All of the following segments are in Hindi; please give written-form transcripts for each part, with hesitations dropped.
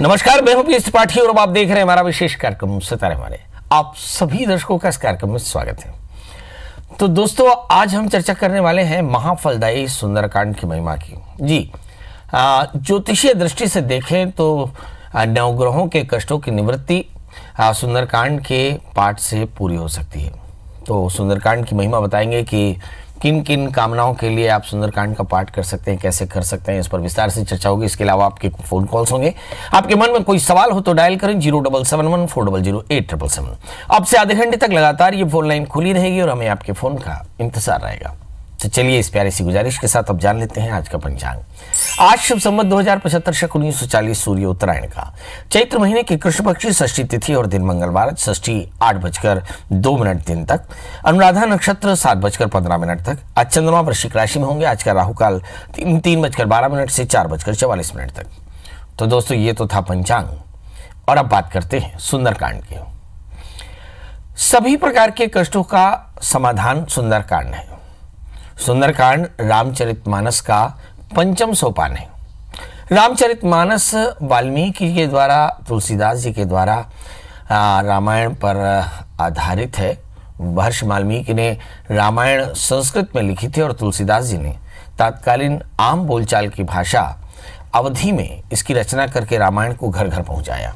नमस्कार, मैं हूं पीएस त्रिपाठी और अब आप देख रहे हैं हमारा विशेष कार्यक्रम सितारे हमारे। आप सभी दर्शकों का इस कार्यक्रम में स्वागत है। तो दोस्तों, आज हम चर्चा करने वाले हैं महाफलदायी सुंदरकांड की महिमा की। जी, ज्योतिषीय दृष्टि से देखें तो नवग्रहों के कष्टों की निवृत्ति सुंदरकांड के पाठ से पूरी हो सकती है। तो सुंदरकांड की महिमा बताएंगे कि किन किन कामनाओं के लिए आप सुंदरकांड का पाठ कर सकते हैं, कैसे कर सकते हैं, इस पर विस्तार से चर्चा होगी। इसके अलावा आपके फोन कॉल्स होंगे। आपके मन में कोई सवाल हो तो डायल करें 0771400877। अब से आधे घंटे तक लगातार ये फोन लाइन खुली रहेगी और हमें आपके फोन का इंतजार रहेगा। तो चलिए इस प्यारी सी गुजारिश के साथ अब जान लेते हैं आज का पंचांग। आज शुभ संवत 2075 शक 1940 सूर्य उत्तरायण का चैत्र महीने की कृष्ण पक्षी षष्ठी तिथि और दिन मंगलवार, षष्ठी 8:02 दिन तक, अनुराधा नक्षत्र 7:15 तक। आज चंद्रमा वृश्चिक राशि में होंगे। आज का राहु काल 3:12 से 4:44 तक। तो दोस्तों, ये तो था पंचांग और अब बात करते हैं सुंदरकांड की। सभी प्रकार के कष्टों का समाधान सुंदरकांड है। सुंदरकांड रामचरितमानस का पंचम सोपान है। रामचरितमानस वाल्मीकि के द्वारा, तुलसीदास जी के द्वारा रामायण पर आधारित है। महर्षि वाल्मीकि ने रामायण संस्कृत में लिखी थी और तुलसीदास जी ने तत्कालीन आम बोलचाल की भाषा अवधी में इसकी रचना करके रामायण को घर घर पहुंचाया।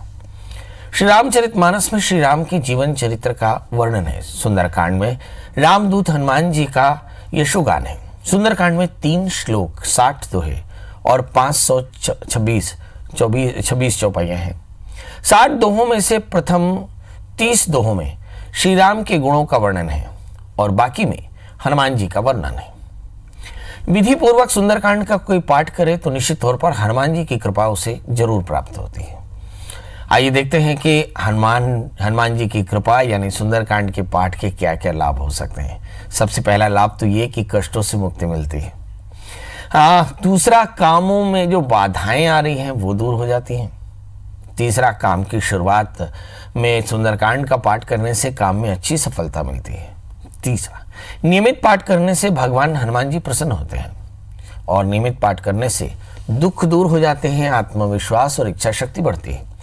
श्री रामचरितमानस में श्री राम के जीवन चरित्र का वर्णन है। सुंदरकांड में रामदूत हनुमान जी का यशोगान है। सुंदरकांड में 3 श्लोक, 60 दोहे और 526 चौपाइयां हैं। 60 दोहों में से प्रथम 30 दोहों में श्री राम के गुणों का वर्णन है और बाकी में हनुमान जी का वर्णन है। विधि पूर्वक सुंदरकांड का कोई पाठ करे तो निश्चित तौर पर हनुमान जी की कृपा उसे जरूर प्राप्त होती है। आइए देखते हैं कि हनुमान जी की कृपा यानी सुंदरकांड के पाठ के क्या क्या लाभ हो सकते हैं। सबसे पहला लाभ तो ये कि कष्टों से मुक्ति मिलती है। दूसरा, कामों में जो बाधाएं आ रही हैं वो दूर हो जाती हैं। तीसरा, काम की शुरुआत में सुंदरकांड का पाठ करने से काम में अच्छी सफलता मिलती है। तीसरा, नियमित पाठ करने से भगवान हनुमान जी प्रसन्न होते हैं और नियमित पाठ करने से दुख दूर हो जाते हैं, आत्मविश्वास और इच्छा शक्ति बढ़ती है,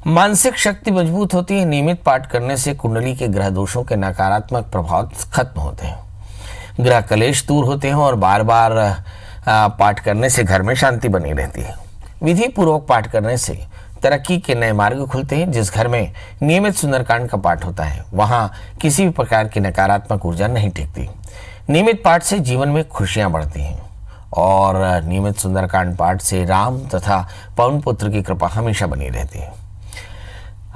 मानसिक शक्ति मजबूत होती है। नियमित पाठ करने से कुंडली के ग्रह दोषों के नकारात्मक प्रभाव खत्म होते हैं, ग्रह कलेश दूर होते हैं और बार बार पाठ करने से घर में शांति बनी रहती है। विधि पूर्वक पाठ करने से तरक्की के नए मार्ग खुलते हैं। जिस घर में नियमित सुंदरकांड का पाठ होता है वहां किसी भी प्रकार की नकारात्मक ऊर्जा नहीं टिकती। नियमित पाठ से जीवन में खुशियां बढ़ती हैं और नियमित सुंदरकांड पाठ से राम तथा पवन पुत्र की कृपा हमेशा बनी रहती है।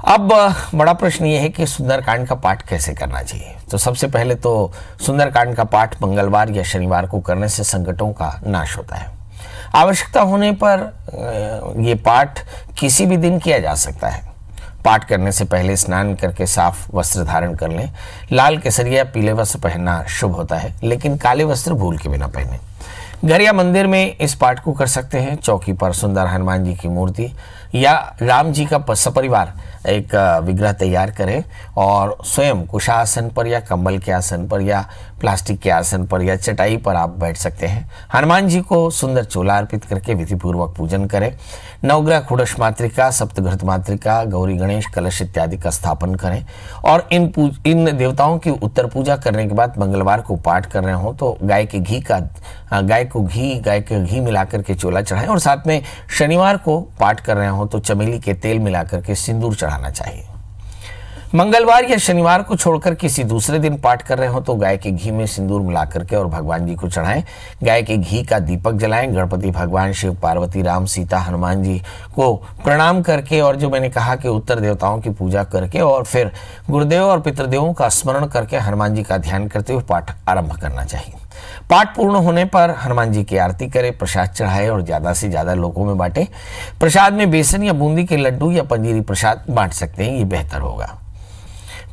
अब बड़ा प्रश्न यह है कि सुंदरकांड का पाठ कैसे करना चाहिए। तो सबसे पहले तो सुंदरकांड का पाठ मंगलवार या शनिवार को करने से संकटों का नाश होता है। आवश्यकता होने पर ये पाठ किसी भी दिन किया जा सकता है। पाठ करने से पहले स्नान करके साफ वस्त्र धारण कर लें। लाल, केसरिया, पीले वस्त्र पहनना शुभ होता है, लेकिन काले वस्त्र भूल के बिना पहने। घर या मंदिर में इस पाठ को कर सकते हैं। चौकी पर सुंदर हनुमान जी की मूर्ति या राम जी का सपरिवार एक विग्रह तैयार करें और स्वयं कुशासन पर या कंबल के आसन पर या प्लास्टिक के आसन पर या चटाई पर आप बैठ सकते हैं। हनुमान जी को सुंदर चोला अर्पित करके विधिपूर्वक पूजन करें। नवग्रह खुड़श मातृका, सप्तघृत मातृका, गौरी गणेश कलश इत्यादि का स्थापन करें और इन देवताओं की उत्तर पूजा करने के बाद मंगलवार को पाठ कर रहे हो तो गाय के घी मिलाकर के चोला चढ़ाएं और साथ में शनिवार को पाठ कर रहे हो तो चमेली के तेल मिलाकर के सिंदूर चढ़ाना चाहिए। मंगलवार या शनिवार को छोड़कर किसी दूसरे दिन पाठ कर रहे हो तो गाय के घी में सिंदूर मिलाकर के और भगवान जी को चढ़ाएं। गाय के घी का दीपक जलाएं। गणपति भगवान, शिव पार्वती, राम सीता, हनुमान जी को प्रणाम करके और जो मैंने कहा कि उत्तर देवताओं की पूजा करके और फिर गुरुदेव और पितृदेवों का स्मरण करके हनुमान जी का ध्यान करते हुए पाठ आरंभ करना चाहिए। पाठ पूर्ण होने पर हनुमान जी की आरती करें, प्रसाद चढ़ाए और ज्यादा से ज्यादा लोगों में बांटे। प्रसाद में बेसन या बूंदी के लड्डू या पंजीरी प्रसाद बांट सकते हैं, ये बेहतर होगा।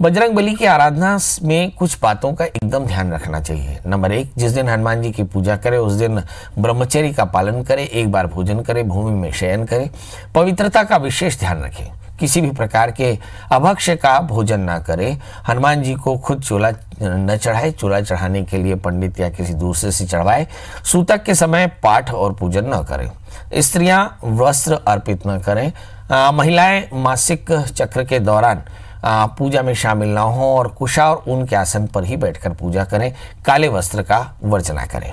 बजरंग बली की आराधना में कुछ बातों का एकदम ध्यान रखना चाहिए। नंबर 1, जिस दिन हनुमान जी की पूजा करें उस दिन ब्रह्मचर्य का पालन करें, एक बार भोजन करें, भूमि में शयन करें, पवित्रता का विशेष ध्यान रखें, किसी भी प्रकार के अभक्ष्य का भोजन ना करें। हनुमान जी को खुद चोला न चढ़ाए, चोला चढ़ाने के लिए पंडित या किसी दूसरे से चढ़वाए। सूतक के समय पाठ और पूजन न करें। स्त्रियां वस्त्र अर्पित न करें। महिलाएं मासिक चक्र के दौरान पूजा में शामिल ना हो और कुशा और ऊन के आसन पर ही बैठकर पूजा करें। काले वस्त्र का वर्जना करें।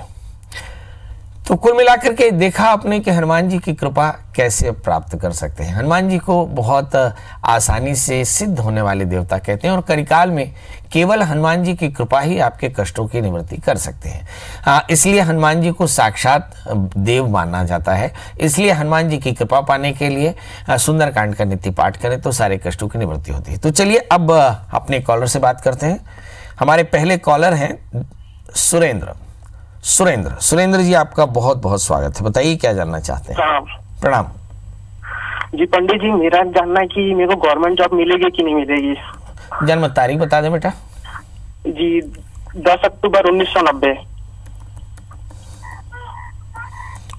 तो कुल मिलाकर के देखा आपने कि हनुमान जी की कृपा कैसे प्राप्त कर सकते हैं। हनुमान जी को बहुत आसानी से सिद्ध होने वाले देवता कहते हैं और कलिकाल में केवल हनुमान जी की कृपा ही आपके कष्टों की निवृत्ति कर सकते हैं। इसलिए हनुमान जी को साक्षात देव माना जाता है। इसलिए हनुमान जी की कृपा पाने के लिए सुंदरकांड का नित्य पाठ करें तो सारे कष्टों की निवृत्ति होती है। तो चलिए अब अपने कॉलर से बात करते हैं। हमारे पहले कॉलर हैं सुरेंद्र जी, आपका बहुत बहुत स्वागत है। बताइए क्या जानना चाहते हैं। प्रणाम जी पंडित जी, मेरा जानना है कि मेरे को गवर्नमेंट जॉब मिलेगी कि नहीं मिलेगी। जन्म तारीख बता दें बेटा। जी 10 अक्टूबर 1990।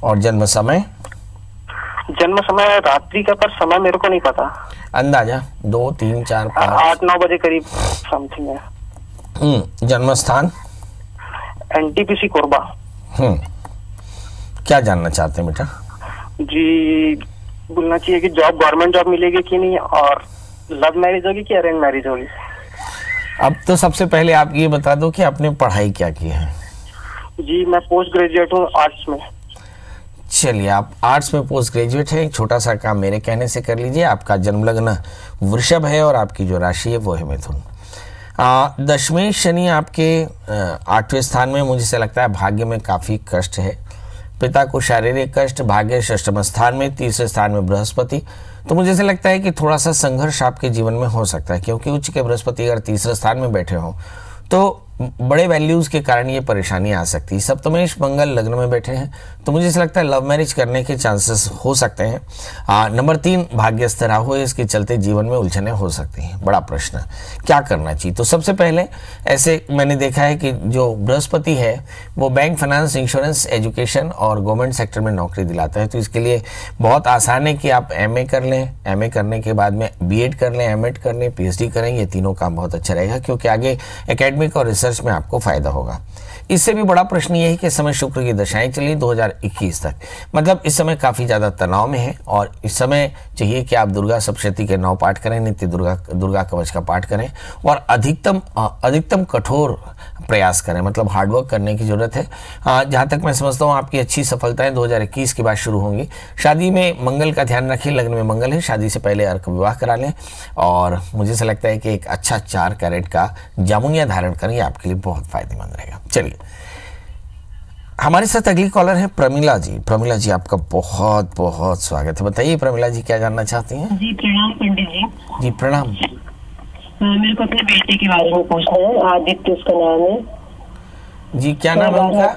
और जन्म समय? जन्म समय रात्रि का, पर समय मेरे को नहीं पता। अंदाजा 2, 3, 4, 5 8-9 बजे करीब समथिंग है। जन्म स्थान? NTPC कोरबा। क्या जानना चाहते हैं बेटा? जी बोलना चाहिए कि जॉब गवर्नमेंट जॉब मिलेगी कि नहीं, और लव मैरिज होगी कि अरेंज मैरिज होगी। अब तो सबसे पहले आप ये बता दो कि आपने पढ़ाई क्या की है। जी मैं पोस्ट ग्रेजुएट हूँ आर्ट्स में। चलिए, आप आर्ट्स में पोस्ट ग्रेजुएट हैं। एक छोटा सा काम मेरे कहने से कर लीजिए। आपका जन्म लग्न वृषभ है और आपकी जो राशि है वो है मिथुन। दशमेश शनि आपके 8वें स्थान में। मुझे से लगता है भाग्य में काफ़ी कष्ट है। पिता को शारीरिक कष्ट। भाग्य 6वें स्थान में। 3रे स्थान में बृहस्पति। तो मुझे से लगता है कि थोड़ा सा संघर्ष आपके जीवन में हो सकता है, क्योंकि उच्च के बृहस्पति अगर 3रे स्थान में बैठे हों तो बड़े वैल्यूज़ के कारण ये परेशानी आ सकती है। सप्तमेश मंगल लग्न में बैठे हैं तो मुझे ऐसा लगता है लव मैरिज करने के चांसेस हो सकते हैं। नंबर 3 भाग्यस्थ राहु है, इसके चलते जीवन में उलझने हो सकती हैं। बड़ा प्रश्न क्या करना चाहिए। तो सबसे पहले ऐसे मैंने देखा है कि जो बृहस्पति है वो बैंक, फाइनेंस, इंश्योरेंस, एजुकेशन और गवर्नमेंट सेक्टर में नौकरी दिलाता है। तो इसके लिए बहुत आसान है कि आप MA कर लें। MA करने के बाद में B.Ed कर लें, M.Ed कर लें, PhD करें। ये तीनों काम बहुत अच्छा रहेगा, क्योंकि आगे एकेडमिक और रिसर्च में आपको फायदा होगा। इससे भी बड़ा प्रश्न यह है कि इस समय शुक्र की दशाएं चली 2021 तक, मतलब इस समय काफ़ी ज़्यादा तनाव में है। और इस समय चाहिए कि आप दुर्गा सप्तशती के 9 पाठ करें, नित्य दुर्गा कवच का पाठ करें और अधिकतम कठोर प्रयास करें, मतलब हार्डवर्क करने की जरूरत है। जहाँ तक मैं समझता हूँ आपकी अच्छी सफलताएं 2021 के बाद शुरू होंगी। शादी में मंगल का ध्यान रखें। लग्न में मंगल है, शादी से पहले अर्क विवाह करा लें। और मुझे ऐसा लगता है कि एक अच्छा 4 कैरेट का जामुनिया धारण करें, आपके लिए बहुत फायदेमंद रहेगा। चलिए, हमारे साथ अगली कॉलर है प्रमिला जी। प्रमिला जी, आपका बहुत बहुत स्वागत है। बताइए प्रमिला जी क्या जानना चाहती हैं। जी प्रणाम पंडित जी। जी प्रणाम। मेरे को अपने बेटे के बारे में पूछना है। आदित्य उसका नाम है। जी क्या नाम है उनका?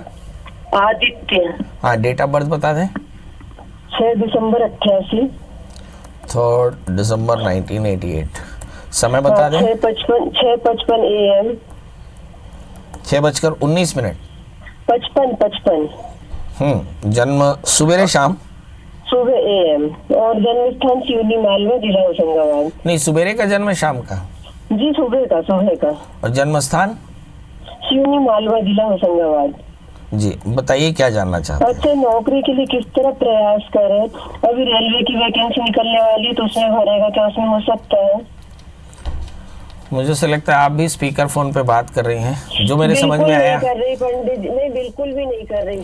आदित्य। हाँ, डेट ऑफ बर्थ बता दें। 6 दिसंबर 88। 3 दिसंबर 1988। समय बता दें। 6:55 AM। 6:19। 55। जन्म सुबेरे शाम? सुबह AM। और जन्म स्थान सिवनी मालवा, जिला होशंगाबाद। नहीं, सुबेरे का जन्म है शाम का? जी सुबह का। और जन्म स्थान? सिवनी मालवा, जिला होशंगाबाद। जी बताइए क्या जानना चाहते हैं। अच्छा, नौकरी के लिए किस तरह प्रयास करें? अभी रेलवे की वैकेंसी निकलने वाली है तो उसमें भरेगा क्या? उसमें हो सकता है? मुझे से लगता है आप भी स्पीकर फोन पे बात कर रही हैं, जो मेरे समझ में आया। कर रही पंडित जी, नहीं बिल्कुल भी नहीं कर रही।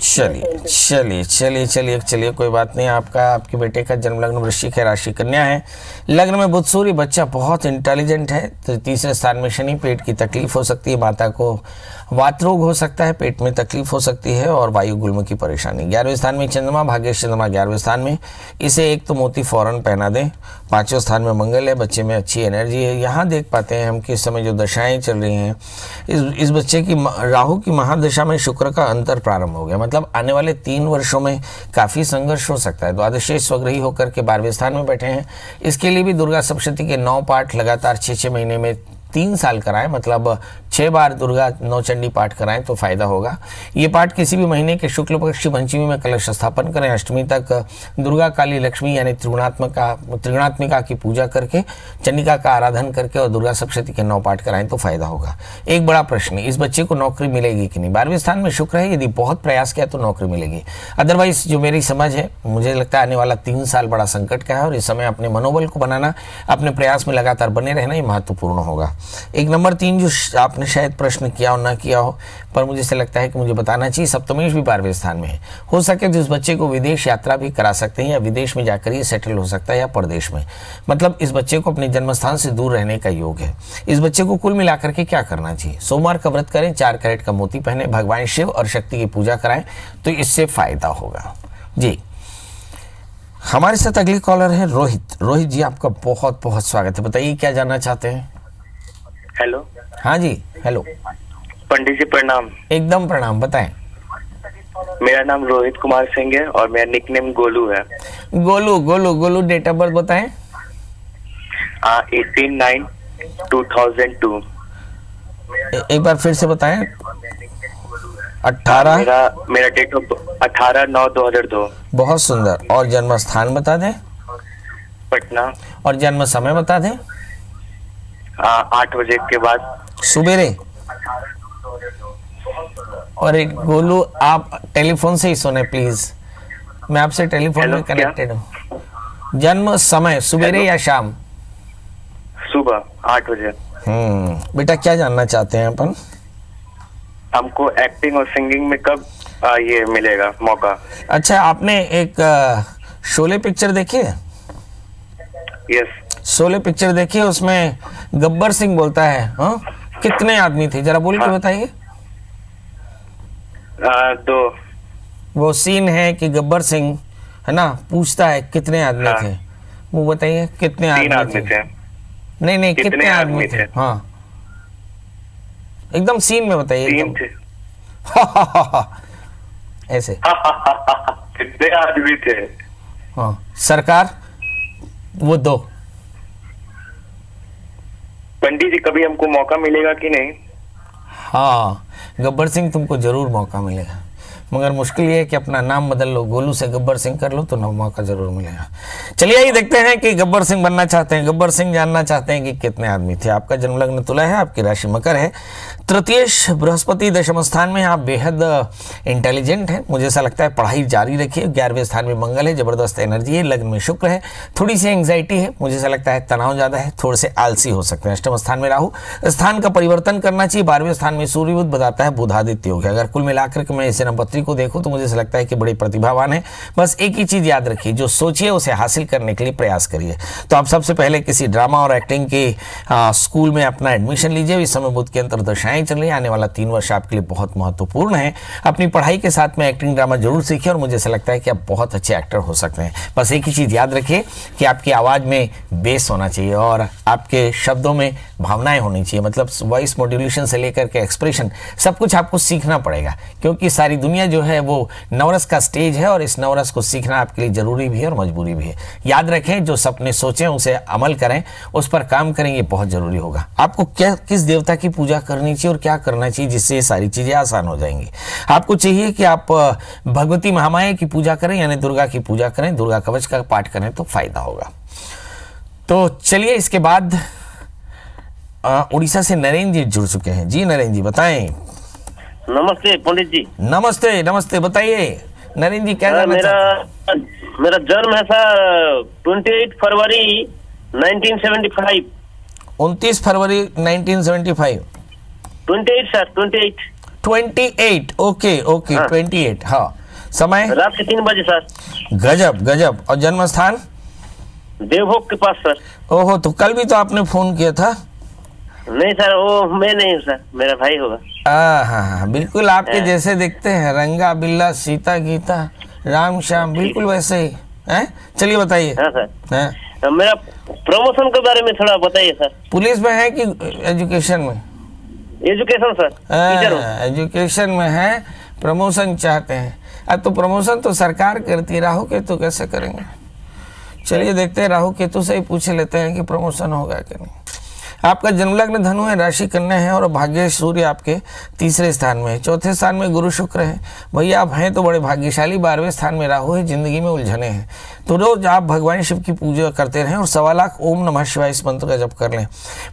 चलिए कोई बात नहीं। आपके बेटे का जन्म लग्न वृश्चिक है, राशि कन्या है, लग्न में बुध सूर्य। बच्चा बहुत इंटेलिजेंट है। तो 3रे स्थान में शनि। पेट की तकलीफ हो सकती है, माता को वात रोग हो सकता है, पेट में तकलीफ हो सकती है और वायु गुल्म की परेशानी। 11वें स्थान में चंद्रमा, भाग्य चंद्रमा 11वें स्थान में। इसे एक तो मोती फौरन पहना दें। 5वें स्थान में मंगल है, बच्चे में अच्छी एनर्जी है। यहाँ देख पाते हैं हम कि इस समय जो दशाएं चल रही हैं, इस बच्चे की राहु की महादशा में शुक्र का अंतर प्रारंभ हो गया, मतलब आने वाले 3 वर्षों में काफ़ी संघर्ष हो सकता है। द्वादशेष स्वग्रही होकर के 12वें स्थान में बैठे हैं। इसके लिए भी दुर्गा सप्तशती के 9 पाठ लगातार 6 महीने में 3 साल कराएं, मतलब 6 बार दुर्गा नौचंडी पाठ कराएं तो फायदा होगा। ये पाठ किसी भी महीने के शुक्ल पक्ष की पंचमी में कलश स्थापन करें। अष्टमी तक दुर्गा काली लक्ष्मी यानी त्रिगुणात्मिका की पूजा करके, चंडिका का आराधन करके और दुर्गा सप्तशती के 9 पाठ कराएं तो फायदा होगा। एक बड़ा प्रश्न, इस बच्चे को नौकरी मिलेगी कि नहीं? 12वें स्थान में शुक्र है, यदि बहुत प्रयास किया तो नौकरी मिलेगी। अदरवाइज जो मेरी समझ है, मुझे लगता है आने वाला 3 साल बड़ा संकट का है और इस समय अपने मनोबल को बनाना, अपने प्रयास में लगातार बने रहना ये महत्वपूर्ण होगा। एक नंबर 3 जो आपने शायद प्रश्न किया हो ना किया हो, पर मुझे से लगता है कि मुझे बताना चाहिए, सप्तमेश भी 12वें स्थान में है। हो सके तो इस बच्चे को विदेश यात्रा भी करा सकते हैं या विदेश में जाकर ये सेटल हो सकता है या प्रदेश में, मतलब इस बच्चे को अपने जन्म स्थान से दूर रहने का योग है। इस बच्चे को कुल मिलाकर के क्या करना चाहिए? सोमवार का व्रत करें, 4 कैरेट का मोती पहने, भगवान शिव और शक्ति की पूजा कराएं तो इससे फायदा होगा। जी, हमारे साथ अगली कॉलर है रोहित। रोहित जी, आपका बहुत बहुत स्वागत है। बताइए क्या जानना चाहते हैं? हेलो। हाँ जी, हेलो पंडित जी प्रणाम। एकदम प्रणाम, बताएं। मेरा नाम रोहित कुमार सिंह है और मेरा निकनेम गोलू है। Golu Golu Golu, date of birth बताएं। 18/9/2002। एक बार फिर से बताएं। 18 मेरा डेट ऑफ 18/9/2002। बहुत सुंदर। और जन्म स्थान बता दें। पटना। और जन्म समय बता दें। 8 बजे के बाद सुबेरे। और एक गोलू, आप टेलीफोन से ही सुने प्लीज, मैं आपसे टेलीफोन में कनेक्टेड हूँ। जन्म समय सुबेरे या शाम? सुबह 8 बजे। बेटा क्या जानना चाहते हैं अपन? हमको एक्टिंग और सिंगिंग में कब ये मिलेगा मौका? अच्छा, आपने एक शोले पिक्चर देखी है? यस। शोले पिक्चर देखिए, उसमें गब्बर सिंह बोलता है, हाँ कितने आदमी थे, जरा बोल के बताइए। 2। वो सीन है कि गब्बर सिंह है ना पूछता है कितने आदमी थे, वो बताइए कितने आदमी थे? नहीं, कितने आदमी थे? हाँ एकदम सीन में बताइए। 3 थे। ऐसे कितने आदमी थे? हाँ सरकार, वो 2। पंडित जी कभी हमको मौका मिलेगा कि नहीं? हाँ गब्बर सिंह तुमको जरूर मौका मिलेगा, मगर मुश्किल ये है कि अपना नाम बदल लो, गोलू से गब्बर सिंह कर लो तो मौका जरूर मिलेगा। चलिए आइए देखते हैं कि गब्बर सिंह बनना चाहते हैं, गब्बर सिंह जानना चाहते हैं कि कितने आदमी थे। आपका जन्म लग्न तुला है, आपकी राशि मकर है, तृतीयेश बृहस्पति दशम स्थान में, आप बेहद इंटेलिजेंट हैं, मुझे ऐसा लगता है पढ़ाई जारी रखिए। 11वें स्थान में मंगल है, जबरदस्त एनर्जी है, लग्न में शुक्र है, थोड़ी सी एंग्जाइटी है, मुझे ऐसा लगता है तनाव ज्यादा है, थोड़े से आलसी हो सकते हैं। अष्टम स्थान में राहु, स्थान का परिवर्तन करना चाहिए। 12वें स्थान में सूर्य बुध बताता है बुधादित्य योग है। अगर कुल मिलाकर के मैं इस नंबरपत्री को देखूं तो मुझे ऐसा लगता है कि बड़ी प्रतिभावान है। बस एक ही चीज याद रखिए, जो सोचिए उसे हासिल करने के लिए प्रयास करिए। तो आप सबसे पहले किसी ड्रामा और एक्टिंग के स्कूल में अपना एडमिशन लीजिए। इस समय बुध की अंतर्दशाएं चल रही है, आने वाला 3 वर्ष आपके लिए बहुत महत्वपूर्ण है। अपनी पढ़ाई के साथ में एक्टिंग ड्रामा जरूर सीखिए और मुझे ऐसा लगता है कि आप बहुत अच्छे एक्टर हो सकते हैं। बस एक ही चीज याद रखिए कि आपकी आवाज में बेस होना चाहिए और आपके शब्दों में भावनाएं होनी चाहिए, मतलब वॉइस मॉड्यूलेशन से लेकर के एक्सप्रेशन सब कुछ आपको सीखना पड़ेगा, क्योंकि सारी दुनिया जो है वो नवरस का स्टेज है और इस नवरस को सीखना आपके लिए जरूरी भी है और मजबूरी भी है। याद रखें, जो सपने सोचें उसे अमल करें, उस पर काम करें, ये बहुत जरूरी होगा। आपको किस देवता की पूजा करनी चाहिए और क्या करना चाहिए जिससे ये सारी चीजें आसान हो जाएंगी। आपको चाहिए कि आप भगवती महामाया की पूजा करें, यानी दुर्गा की पूजा करें, दुर्गा कवच का पाठ करें तो फायदा होगा। तो चलिए इसके बाद उड़ीसा से नरेंद्र जी जुड़ चुके हैं। जी नरेंद्र जी बताएं। नमस्ते पंडित जी। नमस्ते नमस्ते, बताइए नरेंद्र जी क्या मेरा जन्म है सर 28 फरवरी 1975। 29 फरवरी 1975। 28 सर 28। ओके ओके हाँ। 28 हाँ। समय रात के 3 बजे सर। गजब गजब। और जन्म स्थान? देवभोग के पास सर। ओहो, तो कल भी तो आपने फोन किया था। नहीं सर, वो मैं नहीं हूँ सर, मेरा भाई होगा। हाँ, बिल्कुल आपके जैसे दिखते हैं, रंगा बिल्ला सीता गीता राम श्याम, बिल्कुल वैसे ही हैं। चलिए बताइए। हाँ सर। मेरा प्रमोशन के बारे में थोड़ा बताइए सर। पुलिस में है कि एजुकेशन में? एजुकेशन सर, टीचर हूँ। एजुकेशन में है, प्रमोशन चाहते हैं। अब तो प्रमोशन तो सरकार करती है, राहु केतु कैसे करेंगे? चलिए देखते हैं, राहु केतु से ही पूछ लेते हैं कि प्रमोशन होगा कि नहीं। आपका जन्म लग्न धनु है, राशि कन्या है और भाग्य सूर्य आपके तीसरे स्थान में है। चौथे स्थान में गुरु शुक्र है। भैया आप हैं तो बड़े भाग्यशाली। 12वें स्थान में राहु है। जिंदगी में उलझने हैं, तो रोज आप भगवान शिव की पूजा करते रहें और 1.25 लाख ओम नमः शिवाय इस मंत्र का जप कर लें।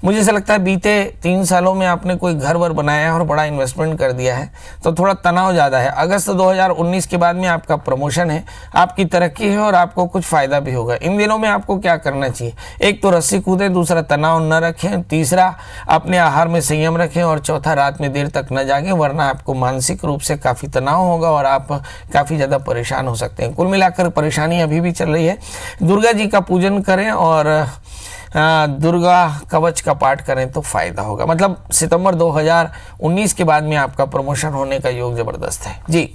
मुझे ऐसा लगता है बीते 3 सालों में आपने कोई घर वर बनाया है और बड़ा इन्वेस्टमेंट कर दिया है, तो थोड़ा तनाव ज़्यादा है। अगस्त 2019 के बाद में आपका प्रमोशन है, आपकी तरक्की है और आपको कुछ फायदा भी होगा। इन दिनों में आपको क्या करना चाहिए? एक तो रस्सी कूदें, दूसरा तनाव न रखें, तीसरा अपने आहार में संयम रखें और चौथा रात में देर तक न जागें, वरना आपको मानसिक रूप से काफ़ी तनाव होगा और आप काफ़ी ज़्यादा परेशान हो सकते हैं। कुल मिलाकर परेशानी अभी भी चल रही है। दुर्गा जी का पूजन करें और दुर्गा कवच का पाठ करें तो फायदा होगा। मतलब सितंबर 2019 के बाद में आपका प्रमोशन होने का योग जबरदस्त है जी।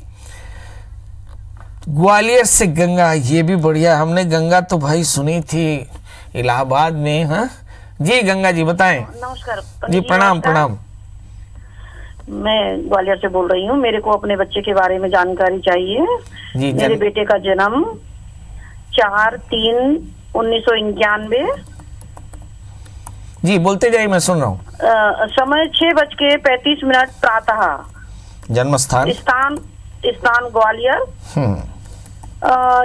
ग्वालियर से गंगा, ये भी बढ़िया। हमने गंगा तो भाई सुनी थी इलाहाबाद में। हाँ जी गंगा जी बताएं। नमस्कार जी प्रणाम प्रणाम। मैं ग्वालियर से बोल रही हूँ। मेरे को अपने बच्चे के बारे में जानकारी चाहिए जी। मेरे बेटे का जन्म 4/3/1991। जी बोलते जाइए, मैं सुन रहा हूँ। समय 6:35 प्रातः। जन्म स्थान स्थान ग्वालियर।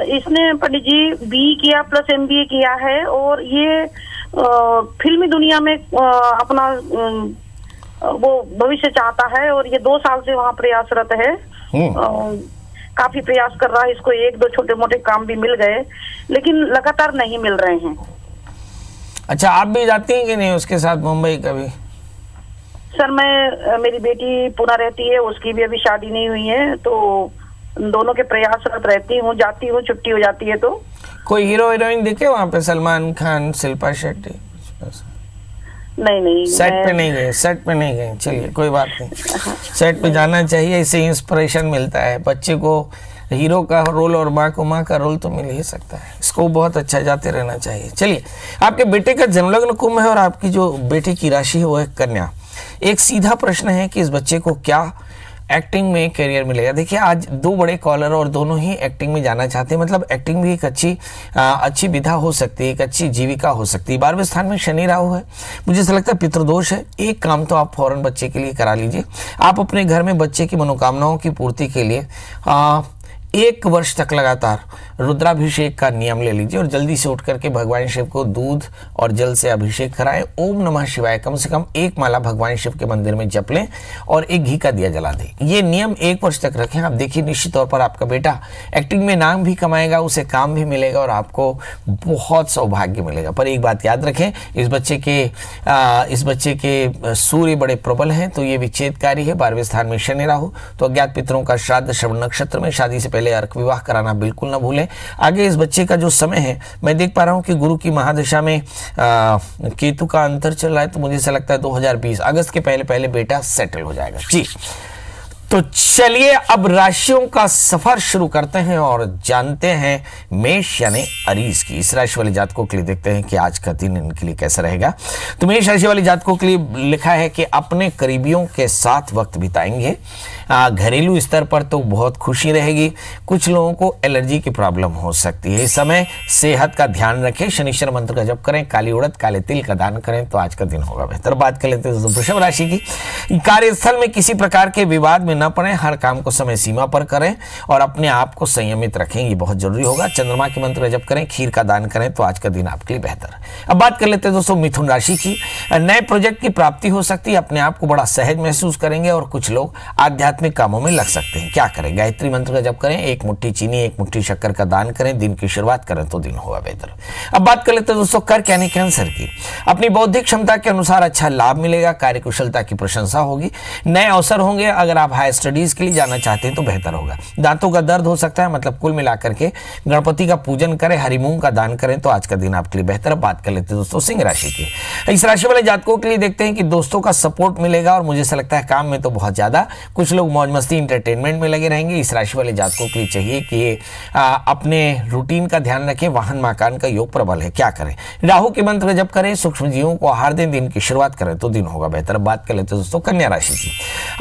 इसने पंडित जी BE किया प्लस MBA किया है और ये फिल्मी दुनिया में अपना वो भविष्य चाहता है और ये 2 साल से वहाँ प्रयासरत है। काफी प्रयास कर रहा है। इसको 1-2 छोटे मोटे काम भी मिल गए लेकिन लगातार नहीं मिल रहे हैं। अच्छा, आप भी जाती हैं कि नहीं उसके साथ मुंबई कभी? सर मेरी बेटी पुणे रहती है, उसकी भी अभी शादी नहीं हुई है, तो दोनों के प्रयासरत रहती हूँ, जाती हूँ, छुट्टी हो जाती है। तो कोई हीरो हीरोइन दिखे वहाँ पे? सलमान खान, शिल्पा शेट्टी? नहीं सेट पे नहीं गए? सेट पे नहीं गए, चलिए कोई बात नहीं। सेट पे जाना चाहिए, इससे इंस्पिरेशन मिलता है। बच्चे को हीरो का रोल और माँ को माँ का रोल तो मिल ही सकता है। इसको बहुत अच्छा जाते रहना चाहिए। चलिए, आपके बेटे का जन्मलग्न कुंभ है और आपकी जो बेटे की राशि है वो है कन्या। एक सीधा प्रश्न है कि इस बच्चे को क्या एक्टिंग में करियर मिलेगा। देखिए, आज 2 बड़े कॉलर और दोनों ही एक्टिंग में जाना चाहते हैं। मतलब एक्टिंग भी एक अच्छी विधा हो सकती है, एक अच्छी जीविका हो सकती है। 12वें स्थान में शनि राहु है। मुझे ऐसा लगता है पितृदोष है। एक काम तो आप फौरन बच्चे के लिए करा लीजिए। आप अपने घर में बच्चे की मनोकामनाओं की पूर्ति के लिए 1 वर्ष तक लगातार रुद्राभिषेक का नियम ले लीजिए और जल्दी से उठ करके भगवान शिव को दूध और जल से अभिषेक कराएं। ओम नमः शिवाय कम से कम 1 माला भगवान शिव के मंदिर में जप लें और 1 घी का दिया जला दें। ये नियम 1 वर्ष तक रखें। आप देखिए, निश्चित तौर पर आपका बेटा एक्टिंग में नाम भी कमाएगा, उसे काम भी मिलेगा और आपको बहुत सौभाग्य मिलेगा। पर एक बात याद रखें, इस बच्चे के सूर्य बड़े प्रबल हैं, तो ये विच्छेदकारी है। 12वें स्थान में शनि राहु, तो अज्ञात पितरों का श्राद्ध श्रवण नक्षत्र में, शादी से पहले अर्क विवाह कराना बिल्कुल ना भूलें। आगे इस बच्चे का जो समय है, मैं देख पा रहा हूं कि गुरु की महादशा में केतु का अंतर चल रहा है, तो मुझे ऐसा लगता है 2020 अगस्त के पहले बेटा सेटल हो जाएगा जी। तो चलिए अब राशियों का सफर शुरू करते हैं और जानते हैं मेष यानी अरीस की। इस राशि वाले जातकों के लिए देखते हैं कि आज का दिन इनके लिए कैसा रहेगा। तो मेष राशि वाले जातकों के लिए लिखा है कि अपने करीबियों के साथ वक्त बिताएंगे। घरेलू स्तर पर तो बहुत खुशी रहेगी। कुछ लोगों को एलर्जी की प्रॉब्लम हो सकती है। इस समय सेहत का ध्यान रखें। शनिश्चर मंत्र का जप करें, काली उड़द काले तिल का दान करें तो आज का दिन होगा बेहतर। बात कर लेते हैं वृषभ राशि की। कार्यस्थल में किसी प्रकार के विवाद में न पड़े, हर काम को समय सीमा पर करें और अपने आप को संयमित रखें, ये बहुत जरूरी होगा। चंद्रमा के मंत्र का जप करें, खीर का दान करें तो आज का दिन आपके लिए बेहतर। अब बात कर लेते हैं दोस्तों मिथुन राशि की। नए प्रोजेक्ट की प्राप्ति हो सकती है, अपने आप को बड़ा सहज महसूस करेंगे और कुछ लोग आध्यात्मिक कामों में लग सकते हैं। क्या करें? गायत्री मंत्र का जप करें, 1 मुट्ठी चीनी 1 मुट्ठी शक्कर का दान करें, दिन की शुरुआत करें तो दिन होगा बेहतर। अब बात कर लेते हैं दोस्तों कर्क यानी कैंसर की। अपनी बौद्धिक क्षमता के अनुसार अच्छा लाभ मिलेगा, कार्यकुशलता की प्रशंसा होगी, नए अवसर होंगे। अगर आप हाई स्टडीज के लिए जाना चाहते हैं तो बेहतर होगा। दांतों का दर्द हो सकता है, मतलब कुल मिलाकर के गणपति का पूजन करें, हरी मूंग का दान करें तो आज का दिन आपके लिए बेहतर। बात कर लेते हैं दोस्तों सिंह राशि की। इस राशि वाले जातकों के लिए देखते हैं कि दोस्तों का सपोर्ट मिलेगा और मुझे ऐसा लगता है काम में तो बहुत ज्यादा, कुछ लोग मौज मस्ती इंटरटेनमेंट में लगे रहेंगे। इस राशि वाले जातकों के लिए चाहिए कि ये अपने रूटीन का ध्यान रखें। वाहन मकान का योग प्रबल है। क्या करें? राहु के मंत्र जप करें, सूक्ष्म जीवों को आहार दें, दिन की शुरुआत करें तो दिन होगा बेहतर। बात कर लेते हैं दोस्तों कन्या राशि की।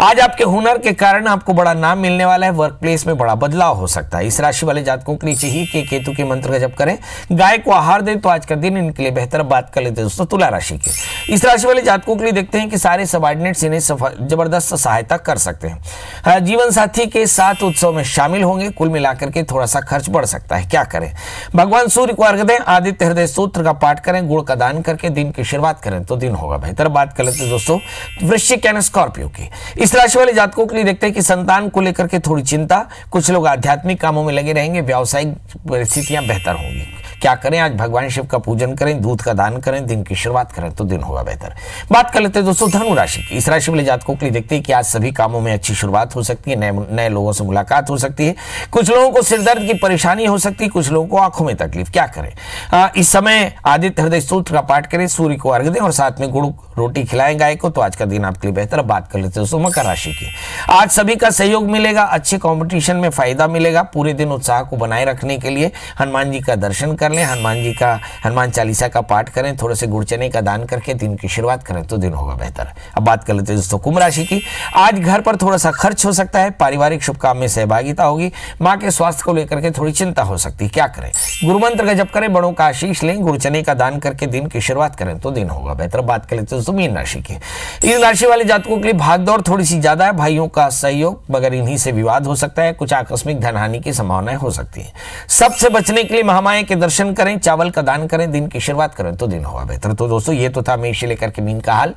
आज आपके हुनर के कारण आपको बड़ा नाम मिलने वाला है, वर्क प्लेस में बड़ा बदलाव हो सकता है। इस राशि वाले जातकों के लिए चाहिए कि केतु के मंत्र का जप करें, गाय को आहार दें, तो आज का दिन इनके लिए बेहतर। बात कर लेते हैं दोस्तों तुला राशि की। इस राशि वाले जातकों के लिए देखते हैं कि सारे सबॉर्डिनेट्स इन्हें जबरदस्त सहायता कर सकते हैं। जीवन साथी के साथ उत्सव में शामिल होंगे, कुल मिलाकर के थोड़ा सा खर्च बढ़ सकता है। क्या करें? भगवान सूर्य को अर्घ दें, आदित्य हृदय सूत्र का पाठ करें, गुड़ का दान करके दिन की शुरुआत करें तो दिन होगा बेहतर। बात कर लेते हैं दोस्तों वृश्चिक यानी स्कॉर्पियो की। इस राशि वाले जातकों के लिए देखते हैं कि संतान को लेकर के थोड़ी चिंता, कुछ लोग आध्यात्मिक कामों में लगे रहेंगे, व्यावसायिक परिस्थितियां बेहतर होंगी। क्या करें? आज भगवान शिव का पूजन करें, दूध का दान करें, दिन की शुरुआत करें तो दिन होगा बेहतर। बात कर लेते हैं दोस्तों धनु राशि की। इस राशि वाले जातकों के लिए देखते हैं कि आज सभी कामों में अच्छी शुरुआत हो सकती है, नए लोगों से मुलाकात हो सकती है, कुछ लोगों को सिरदर्द की परेशानी हो सकती है, कुछ लोगों को आंखों में तकलीफ। क्या करें? इस समय आदित्य हृदय सूत्र का पाठ करें, सूर्य को अर्घ दें और साथ में गुड़ रोटी खिलाएं गाय को, तो आज का दिन आपके लिए बेहतर। बात कर लेते हैं दोस्तों मकर राशि की। आज सभी का सहयोग मिलेगा, अच्छे कंपटीशन में फायदा मिलेगा। पूरे दिन उत्साह को बनाए रखने के लिए हनुमान जी का दर्शन कर लें, हनुमान चालीसा का पाठ करें, थोड़े से गुड़ चने का दान करके दिन की शुरुआत करें तो दिन होगा बेहतर। अब बात कर लेते हैं दोस्तों कुंभ राशि की। आज घर पर थोड़ा सा खर्च हो सकता है, पारिवारिक शुभ काम में सहभागिता होगी, मां के स्वास्थ्य को लेकर के थोड़ी चिंता हो सकती है। क्या करें? गुरु मंत्र का जप करें, बड़ों का आशीष लें, गुड़ चने का दान करके दिन की शुरुआत करें तो दिन होगा बेहतर। बात कर लेते हैं दोस्तों मीन राशि की। इस राशि वाले जातकों के लिए भागदौड़ थोड़ी सी ज्यादा है, भाइयों का सहयोग, मगर इन्हीं से विवाद हो सकता है, कुछ आकस्मिक धनहानि की संभावनाएं हो सकती है। सबसे बचने के लिए महामाया के दर्शन करें, चावल का दान करें, दिन की शुरुआत करें तो दिन होगा बेहतर। तो दोस्तों ये तो था मेष से लेकर के मीन का हाल।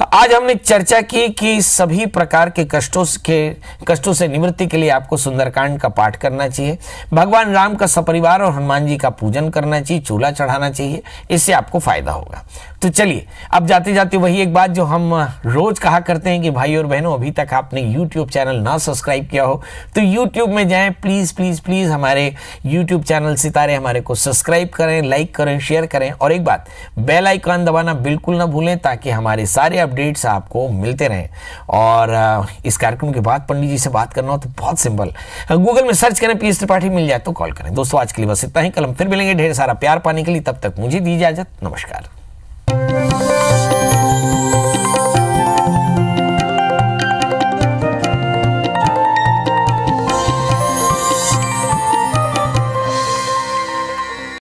आज हमने चर्चा की कि सभी प्रकार के कष्टों से निवृत्ति के लिए आपको सुंदरकांड का पाठ करना चाहिए, भगवान राम का सपरिवार और हनुमान जी का पूजन करना चाहिए, चूल्हा चढ़ाना चाहिए, इससे आपको फायदा होगा। तो चलिए अब जाते जाते वही एक बात जो हम रोज कहा करते हैं कि भाई और बहनों, अभी तक आपने YouTube चैनल ना सब्सक्राइब किया हो तो YouTube में जाएं, प्लीज प्लीज प्लीज हमारे YouTube चैनल सितारे हमारे को सब्सक्राइब करें, लाइक करें, शेयर करें, और एक बात बेल आइकन दबाना बिल्कुल ना भूलें ताकि हमारे सारे अपडेट्स आपको मिलते रहें। और इस कार्यक्रम के बाद पंडित जी से बात करना हो तो बहुत सिंपल, गूगल में सर्च करें PS त्रिपाठी, मिल जाए तो कॉल करें। दोस्तों आज के लिए बस इतना ही, कल हम फिर मिलेंगे ढेर सारा प्यार पाने के लिए, तब तक मुझे दीजिए इजाजत, नमस्कार।